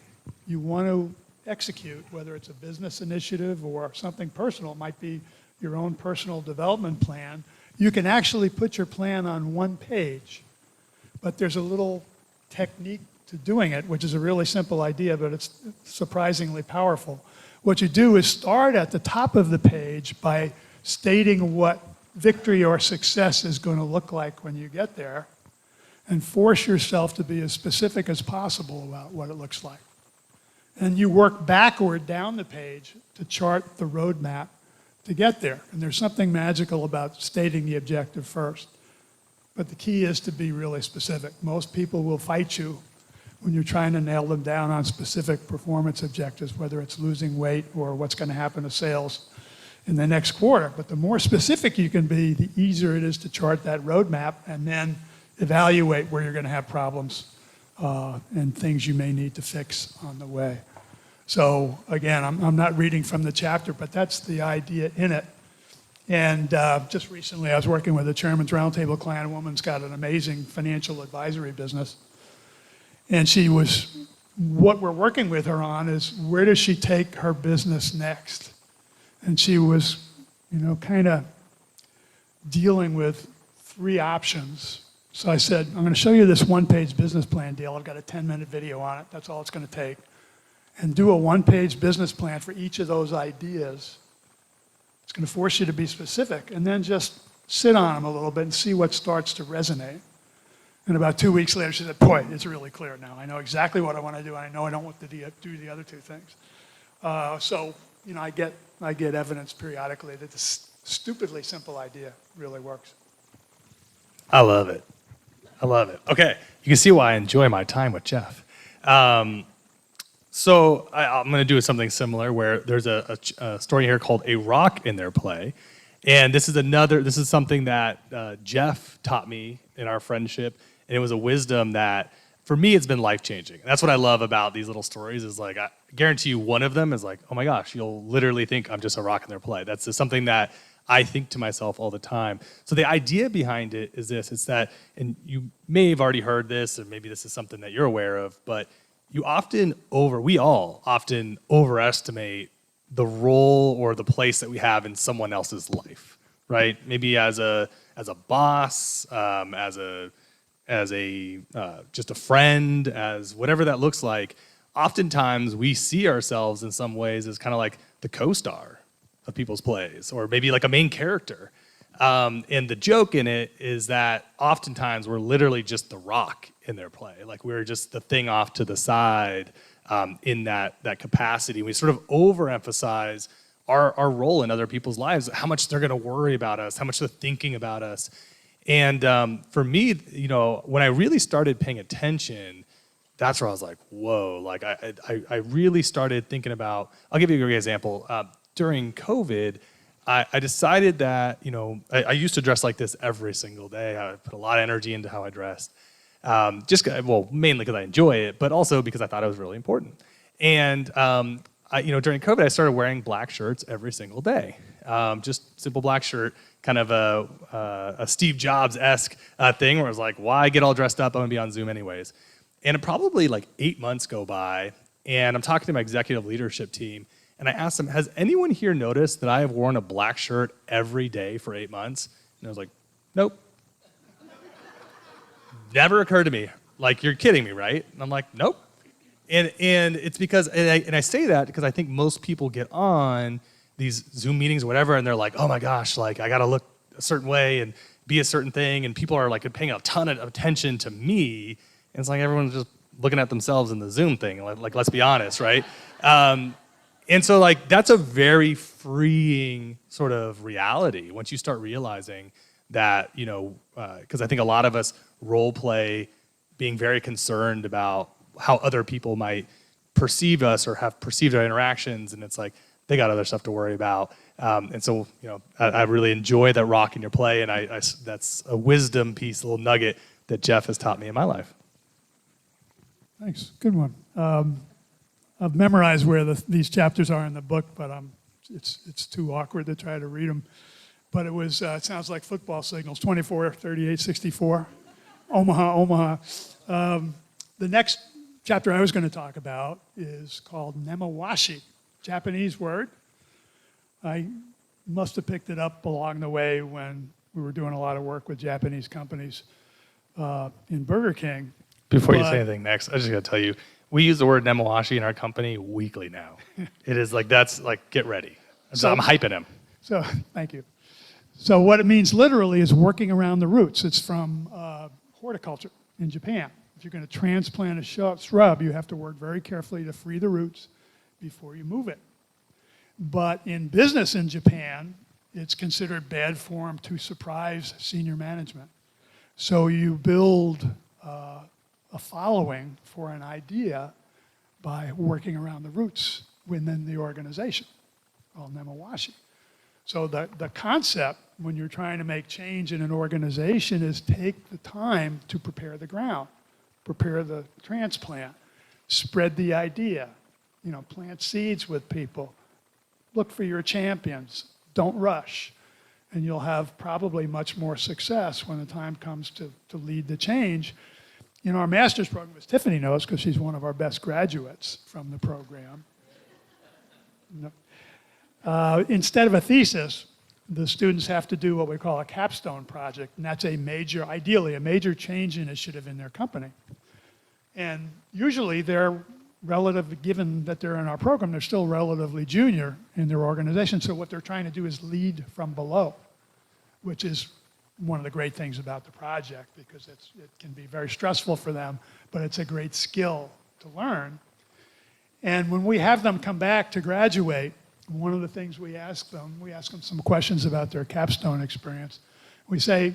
you want to execute, whether it's a business initiative or something personal, it might be your own personal development plan, you can actually put your plan on one page. But there's a little technique to doing it, which is a really simple idea, but it's surprisingly powerful. What you do is start at the top of the page by stating what victory or success is going to look like when you get there, and force yourself to be as specific as possible about what it looks like. And you work backward down the page to chart the roadmap to get there. And there's something magical about stating the objective first. But the key is to be really specific. Most people will fight you when you're trying to nail them down on specific performance objectives, whether it's losing weight or what's going to happen to sales in the next quarter. But the more specific you can be, the easier it is to chart that roadmap and then evaluate where you're going to have problems and things you may need to fix on the way. So again, I'm not reading from the chapter, but that's the idea in it. And just recently I was working with a Chairman's Roundtable client. A woman's got an amazing financial advisory business. And what we're working with her on is where does she take her business next? And she was, kind of dealing with 3 options. So I said, I'm going to show you this one-page business plan deal. I've got a 10-minute video on it. That's all it's going to take. And do a one-page business plan for each of those ideas. It's going to force you to be specific, and then just sit on them a little bit and see what starts to resonate. And about 2 weeks later, she said, boy, it's really clear now. I know exactly what I want to do, and I know I don't want to do the other 2 things. So, I get evidence periodically that this stupidly simple idea really works. I love it. Okay, you can see why I enjoy my time with Jeff. So I'm going to do something similar where there's a story here called A Rock in Their Play. And this is something that Jeff taught me in our friendship. And it was a wisdom that, for me, it's been life-changing. That's what I love about these little stories is like, I guarantee you one of them is like, oh my gosh, you'll literally think I'm just a rock in their play. That's just something that I think to myself all the time. So the idea behind it is this, it's that, and you may have already heard this, or maybe this is something that you're aware of, but we all often overestimate the role or the place that we have in someone else's life, right? Maybe as a boss, as just a friend, as whatever that looks like. Oftentimes we see ourselves in some ways as kind of like the co-star of people's plays, or maybe like a main character. And the joke in it is that oftentimes we're literally just the rock in their play. Like we're just the thing off to the side in that capacity. We sort of overemphasize our role in other people's lives, how much they're going to worry about us, how much they're thinking about us. And for me, when I really started paying attention, that's where I was like, whoa, like I really started thinking about, I'll give you a great example. During COVID, I decided that, I used to dress like this every single day. I put a lot of energy into how I dressed. Mainly because I enjoy it, but also because I thought it was really important. And, during COVID, I started wearing black shirts every single day. Just simple black shirt, kind of a Steve Jobs-esque thing where I was like, why get all dressed up? I'm gonna be on Zoom anyways. And probably like 8 months go by, and I'm talking to my executive leadership team, and I asked them, has anyone here noticed that I have worn a black shirt every day for 8 months? And I was like, nope. Never occurred to me. Like, you're kidding me, right? And I'm like, nope. And it's because, and I say that because I think most people get on these Zoom meetings or whatever, and they're like, oh my gosh, like I gotta look a certain way and be a certain thing, and people are like paying a ton of attention to me, and it's like everyone's just looking at themselves in the Zoom thing, like let's be honest, right? And so like that's a very freeing sort of reality once you start realizing that, because I think a lot of us role play being very concerned about how other people might perceive us or have perceived our interactions, and it's like they got other stuff to worry about. And so, I really enjoy that rock in your play, and I that's a wisdom piece, a little nugget that Jeff has taught me in my life. Thanks. Good one. I've memorized where these chapters are in the book, but it's too awkward to try to read them. But it was, it sounds like football signals, 24, 38, 64. Omaha, Omaha. The next chapter I was going to talk about is called nemawashi, Japanese word. I must have picked it up along the way when we were doing a lot of work with Japanese companies in Burger King. Before you say anything next, I just got to tell you, we use the word nemawashi in our company weekly now. It is like, that's like, get ready. So I'm hyping him. So, thank you. So what it means literally is working around the roots. It's from horticulture in Japan. If you're going to transplant a shrub, you have to work very carefully to free the roots before you move it. But in business in Japan, it's considered bad form to surprise senior management. So you build a following for an idea by working around the roots within the organization, called nemawashi. So the concept when you're trying to make change in an organization is take the time to prepare the ground, prepare the transplant, spread the idea, plant seeds with people, look for your champions, don't rush, and you'll have probably much more success when the time comes to lead the change. In our master's program, as Tiffany knows, because she's one of our best graduates from the program, instead of a thesis, the students have to do what we call a capstone project, and that's ideally a major change initiative in their company. And usually they're given that they're in our program, they're still relatively junior in their organization, so what they're trying to do is lead from below, which is one of the great things about the project, because it can be very stressful for them, but it's a great skill to learn. And when we have them come back to graduate, one of the things we ask them some questions about their capstone experience. We say,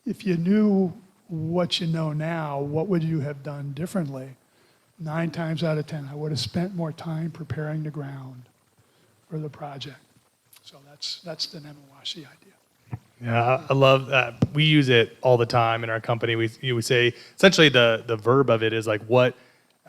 if you knew what you know now, what would you have done differently? 9 times out of 10, I would have spent more time preparing the ground for the project. So that's the nemawashi idea. Yeah, I love that. We use it all the time in our company. We say, essentially the verb of it is like, what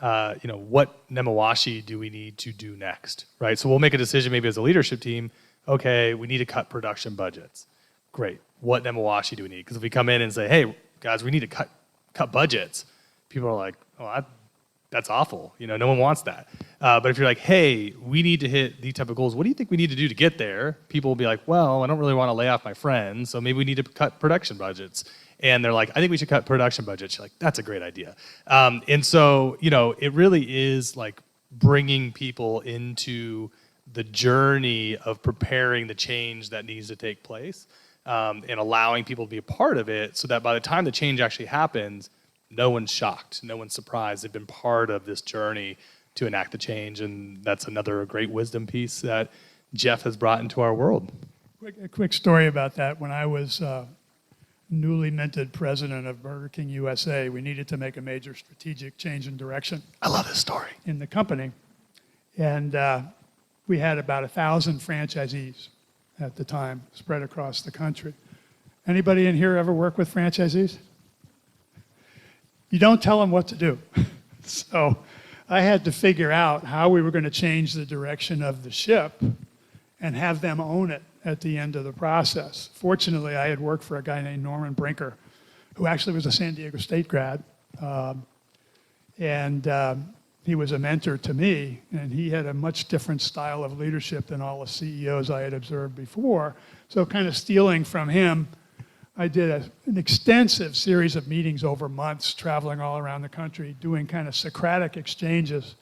nemawashi do we need to do next, right? So we'll make a decision maybe as a leadership team, okay, we need to cut production budgets. Great. What nemawashi do we need? Because if we come in and say, hey, guys, we need to cut budgets, people are like, oh, that's awful. No one wants that. But if you're like, hey, we need to hit these type of goals, what do you think we need to do to get there? People will be like, well, I don't really want to lay off my friends, so maybe we need to cut production budgets. And they're like, I think we should cut production budgets. You're like, that's a great idea. And so, it really is like bringing people into the journey of preparing the change that needs to take place, and allowing people to be a part of it so that by the time the change actually happens, no one's shocked, no one's surprised. They've been part of this journey to enact the change, and that's another great wisdom piece that Jeff has brought into our world. A quick story about that. When I was newly minted president of Burger King USA, we needed to make a major strategic change in direction. I love this story. In the company. And we had about 1,000 franchisees at the time spread across the country. Anybody in here ever work with franchisees? You don't tell them what to do. So I had to figure out how we were going to change the direction of the ship and have them own it at the end of the process. Fortunately, I had worked for a guy named Norman Brinker, who actually was a San Diego State grad. He was a mentor to me, and he had a much different style of leadership than all the CEOs I had observed before. So kind of stealing from him, I did an extensive series of meetings over months, traveling all around the country, doing kind of Socratic exchanges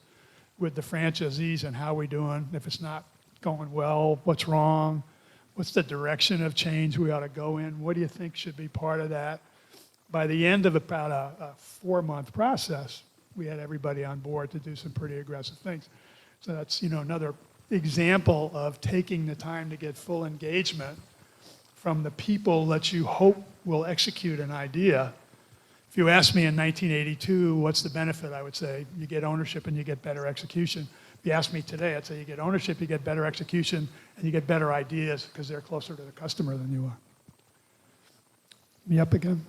with the franchisees and how we doing, if it's not going well, what's wrong, what's the direction of change we ought to go in, what do you think should be part of that? By the end of about a 4-month process, we had everybody on board to do some pretty aggressive things. So that's another example of taking the time to get full engagement from the people that you hope will execute an idea. If you asked me in 1982, what's the benefit, I would say you get ownership and you get better execution. If you ask me today, I'd say you get ownership, you get better execution, and you get better ideas because they're closer to the customer than you are. Me up again?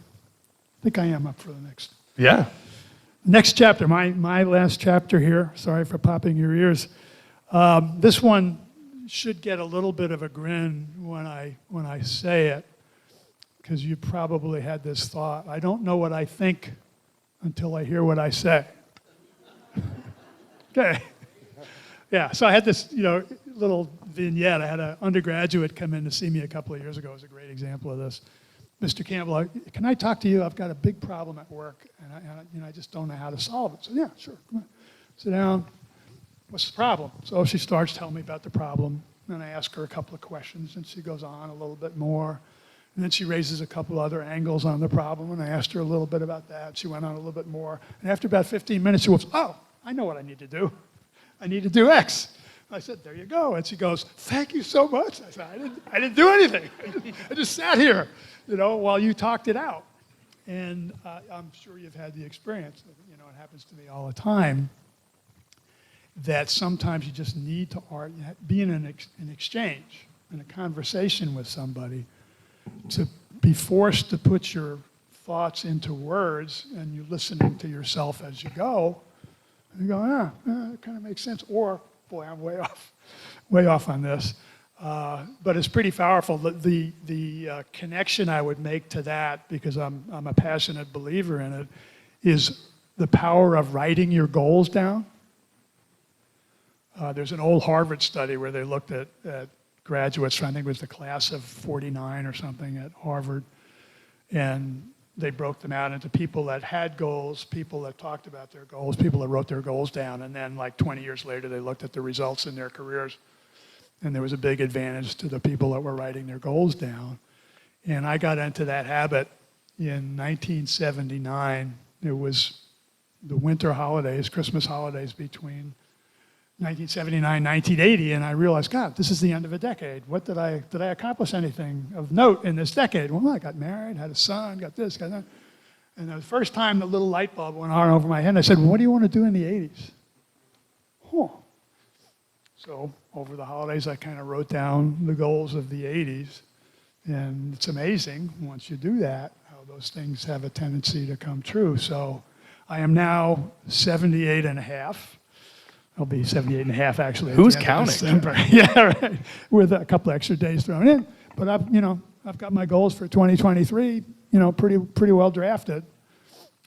I think I am up for the next. Yeah. Next chapter, my last chapter here. Sorry for popping your ears. This one should get a little bit of a grin when I say it, because you probably had this thought. I don't know what I think until I hear what I say. Okay. Yeah, so I had this, little vignette. I had an undergraduate come in to see me a couple of years ago. It was a great example of this. Mr. Campbell, can I talk to you? I've got a big problem at work, and I just don't know how to solve it. So yeah, sure, come on. Sit down. What's the problem? So she starts telling me about the problem, and I ask her a couple of questions, and she goes on a little bit more. And then she raises a couple other angles on the problem, and I asked her a little bit about that. She went on a little bit more. And after about 15 minutes, she goes, oh, I know what I need to do. I need to do X. I said, there you go. And she goes, thank you so much. I said, I didn't do anything. I just sat here, while you talked it out. And I'm sure you've had the experience, it happens to me all the time, that sometimes you just need to be in an exchange, in a conversation with somebody, to be forced to put your thoughts into words, and you're listening to yourself as you go, and you go, it kind of makes sense, or, boy, I'm way off on this. But it's pretty powerful. The connection I would make to that, because I'm a passionate believer in it, is the power of writing your goals down. There's an old Harvard study where they looked at graduates, I think it was the class of 49 or something at Harvard, and they broke them out into people that had goals, people that talked about their goals, people that wrote their goals down, and then like 20 years later they looked at the results in their careers, and there was a big advantage to the people that were writing their goals down. And I got into that habit in 1979. It was the winter holidays, Christmas holidays between 1979, 1980, and I realized, God, this is the end of a decade. What did I accomplish anything of note in this decade? Well, I got married, had a son, got this, got that. And the first time the little light bulb went on over my head, I said, well, what do you want to do in the 80s? So over the holidays, I kind of wrote down the goals of the 80s. And it's amazing, once you do that, how those things have a tendency to come true. So I am now 78 and a half. I'll be 78 and a half, actually. Who's counting? Yeah, right. With a couple extra days thrown in. But I've got my goals for 2023, pretty well drafted.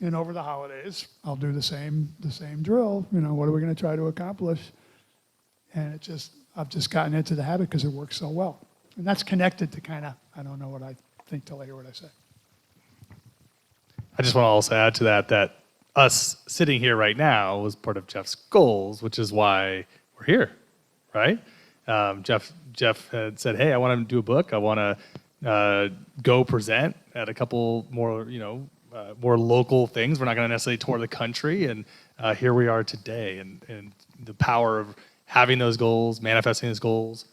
And over the holidays, I'll do the same drill. What are we going to try to accomplish? And I've just gotten into the habit because it works so well. And that's connected to kind of, I don't know what I think till I hear what I say. I just want to also add to that us sitting here right now was part of Jeff's goals, which is why we're here, right? Jeff had said, hey, I want to do a book. I want to go present at a couple more, more local things. We're not going to necessarily tour the country. And here we are today. And the power of having those goals, manifesting those goals,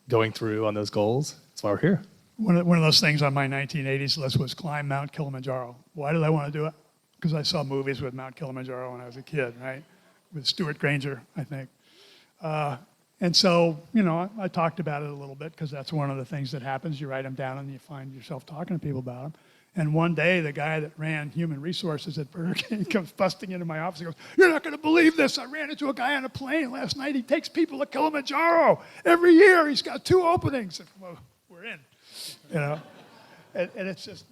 going through on those goals. That's why we're here. One of those things on my 1980s list was climb Mount Kilimanjaro. Why did I want to do it? Because I saw movies with Mount Kilimanjaro when I was a kid, right? With Stuart Granger, I think. And so, I talked about it a little bit because that's one of the things that happens. You write them down and you find yourself talking to people about them. And one day, the guy that ran human resources at Burger King comes busting into my office and goes, you're not going to believe this. I ran into a guy on a plane last night. He takes people to Kilimanjaro every year. He's got 2 openings. And, well, we're in, And it's just,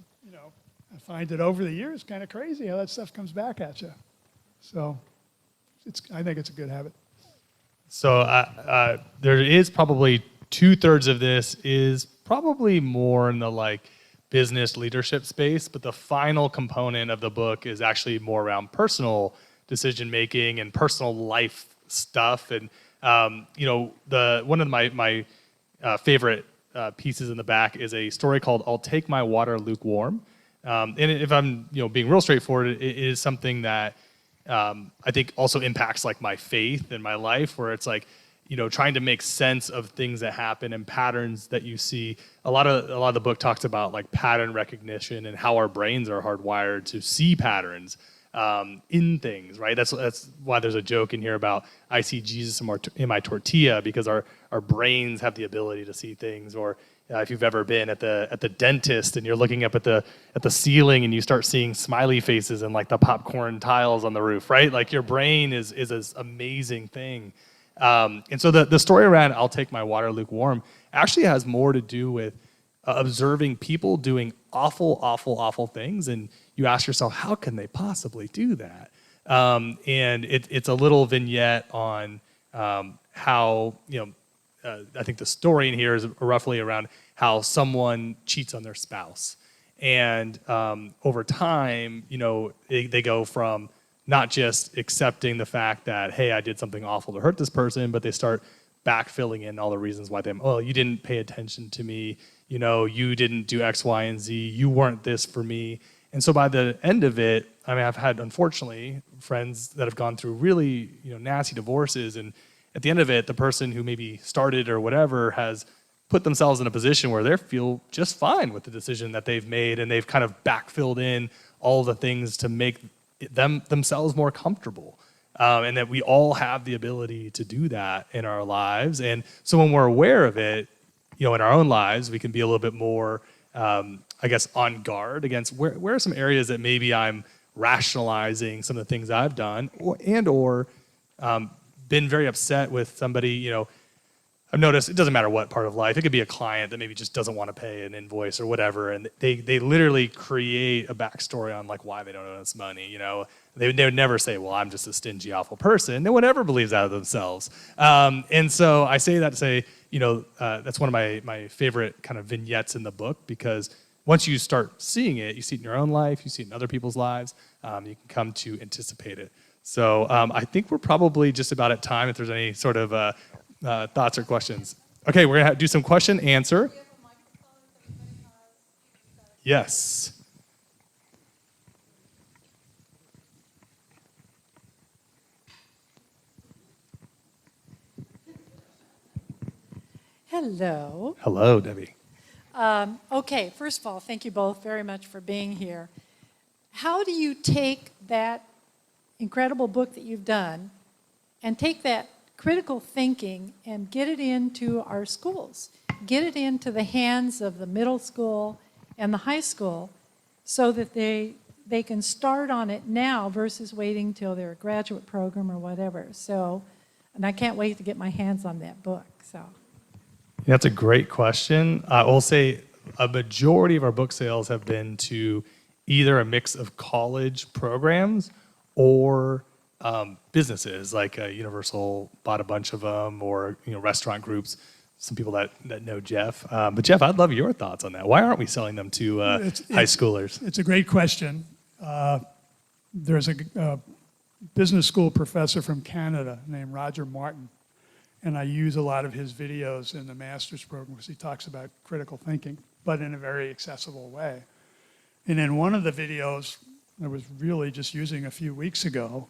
I find that over the years, kind of crazy how that stuff comes back at you. So I think it's a good habit. So there is probably 2/3 of this is probably more in the business leadership space, but the final component of the book is actually more around personal decision making and personal life stuff. And one of my favorite pieces in the back is a story called "I'll Take My Water Lukewarm." And if I'm being real straightforward, it is something that I think also impacts my faith in my life, where it's trying to make sense of things that happen and patterns that you see. A lot of the book talks about pattern recognition and how our brains are hardwired to see patterns in things, right? That's why there's a joke in here about I see Jesus in my tortilla, because our brains have the ability to see things. Or if you've ever been at the dentist and you're looking up at the ceiling and you start seeing smiley faces and like the popcorn tiles on the roof, right? Like your brain is this amazing thing. And so the story around I'll take my water lukewarm actually has more to do with observing people doing awful things, and you ask yourself, how can they possibly do that? And it's a little vignette on how, I think the story in here is roughly around how someone cheats on their spouse. And over time, they go from not just accepting the fact that, hey, I did something awful to hurt this person, but they start backfilling in all the reasons why you didn't pay attention to me, you didn't do X, Y, and Z, you weren't this for me. And so by the end of it, I've had, unfortunately, friends that have gone through really, nasty divorces, and at the end of it, the person who maybe started or whatever has put themselves in a position where they feel just fine with the decision that they've made, and they've kind of backfilled in all the things to make themselves more comfortable. And that we all have the ability to do that in our lives. And so when we're aware of it, in our own lives, we can be a little bit more, on guard against where are some areas that maybe I'm rationalizing some of the things I've done, or been very upset with somebody. I've noticed it doesn't matter what part of life. It could be a client that maybe just doesn't want to pay an invoice or whatever, and they literally create a backstory on like why they don't owe us money. They would never say, well, I'm just a stingy, awful person. No one ever believes that of themselves. And so I say that to say, that's one of my favorite kind of vignettes in the book, because once you start seeing it, you see it in your own life, you see it in other people's lives, you can come to anticipate it. So I think we're probably just about at time if there's any sort of thoughts or questions. Okay, we're going to do some question answer. Yes. Hello. Hello, Debbie. Okay, first of all, thank you both very much for being here. How do you take that incredible book that you've done and take that critical thinking and get it into our schools, get it into the hands of the middle school and the high school so that they can start on it now versus waiting till their graduate program or whatever? So, and I can't wait to get my hands on that book, so. That's a great question. I will say a majority of our book sales have been to either a mix of college programs or businesses, like Universal bought a bunch of them, or restaurant groups. Some people that know Jeff. But Jeff, I'd love your thoughts on that. Why aren't we selling them to high schoolers? It's a great question. There's a business school professor from Canada named Roger Martin, and I use a lot of his videos in the master's program because he talks about critical thinking, but in a very accessible way. And in one of the videos I was really just using a few weeks ago,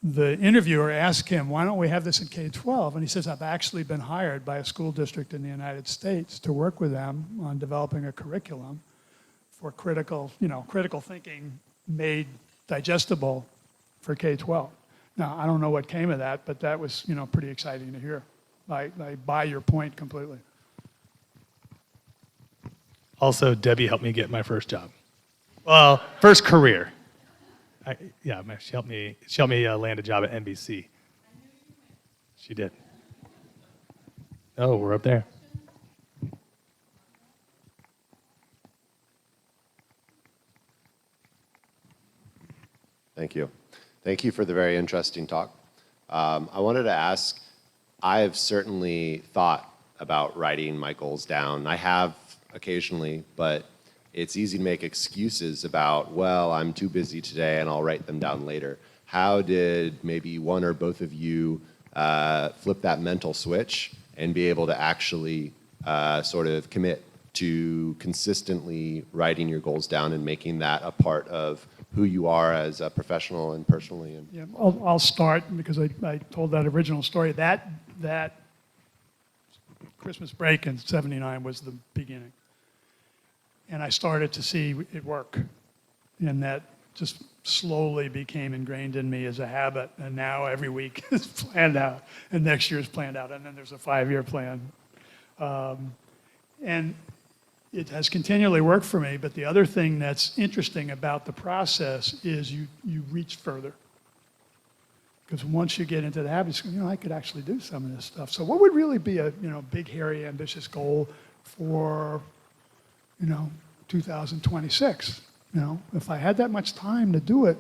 the interviewer asked him, why don't we have this in K-12? And he says, I've actually been hired by a school district in the United States to work with them on developing a curriculum for critical thinking made digestible for K-12. Now, I don't know what came of that, but that was, pretty exciting to hear. I buy your point completely. Also, Debbie helped me get my first job. Well, first career. She helped me land a job at NBC. She did. Oh, we're up there. Thank you. Thank you for the very interesting talk. I wanted to ask, I have certainly thought about writing my goals down. I have occasionally, but it's easy to make excuses about, well, I'm too busy today and I'll write them down later. How did maybe one or both of you flip that mental switch and be able to actually sort of commit to consistently writing your goals down and making that a part of who you are as a professional and personally? Yeah, I'll start because I told that original story. That Christmas break in '79 was the beginning. And I started to see it work in that just slowly became ingrained in me as a habit, and now every week is planned out, and next year is planned out, and then there's a 5-year plan. And it has continually worked for me, but the other thing that's interesting about the process is you reach further. Because once you get into the habits, I could actually do some of this stuff. So what would really be a big, hairy, ambitious goal for 2026? If I had that much time to do it,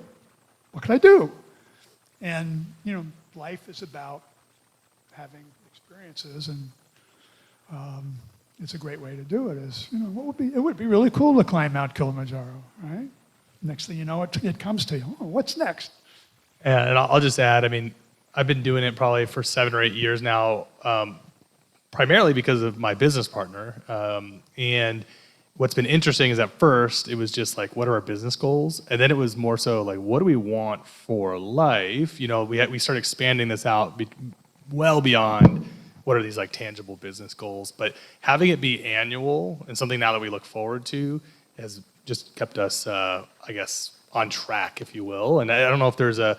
what could I do? And life is about having experiences, and it's a great way to do it. It would be really cool to climb Mount Kilimanjaro, right? Next thing you know, it comes to you. Oh, what's next? And I'll just add, I've been doing it probably for 7 or 8 years now, primarily because of my business partner. And what's been interesting is at first, it was just like, what are our business goals? And then it was more so like, what do we want for life? We started expanding this out well beyond what are these like tangible business goals. But having it be annual and something now that we look forward to has just kept us, on track, if you will. And I don't know if there's it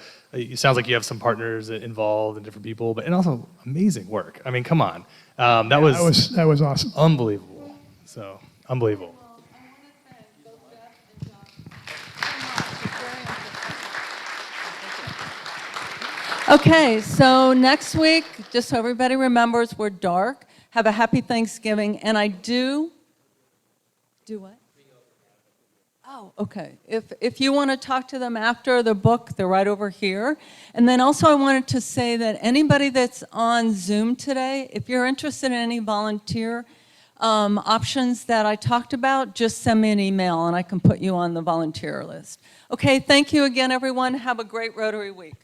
sounds like you have some partners involved and different people, and also amazing work. Come on. That was awesome. Unbelievable. So, unbelievable. Okay, so next week, just so everybody remembers, we're dark. Have a happy Thanksgiving, and I do what? Oh, okay. If you want to talk to them after the book, they're right over here. And then also I wanted to say that anybody that's on Zoom today, if you're interested in any volunteer options that I talked about, just send me an email and I can put you on the volunteer list. Okay, thank you again, everyone. Have a great Rotary week.